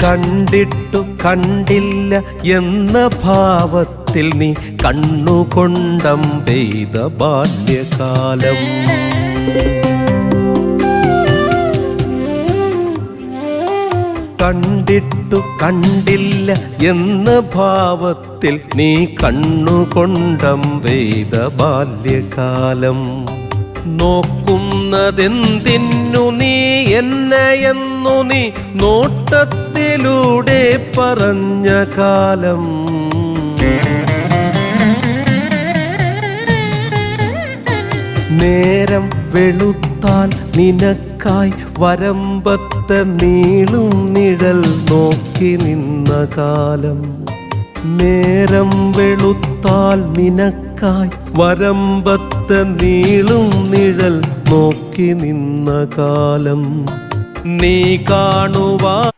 കണ്ടിട്ടു കണ്ടില്ല എന്ന ഭാവത്തിൽ നീ കണ്ണുകൊണ്ടം പെയ്ത ബാല്യകാലം. കണ്ടിട്ടു കണ്ടില്ല എന്ന ഭാവത്തിൽ നീ കണ്ണുകൊണ്ടം പെയ്ത ബാല്യകാലം. നോക്കുന്നതെന്തിന്നു നീ എന്നെയെന്നു നീ നോട്ടത്തിലൂടെ പറഞ്ഞ കാലം. നേരം വെളുത്താൽ നിനക്കായി വരമ്പത്തെ നീളും നിഴൽ നോക്കി നിന്ന കാലം. നേരം വെളുത്താൽ നിനക്കായി വരമ്പത്തെ നീളും നിഴൽ നോക്കി നിന്ന കാലം. നീ കാണുവാൻ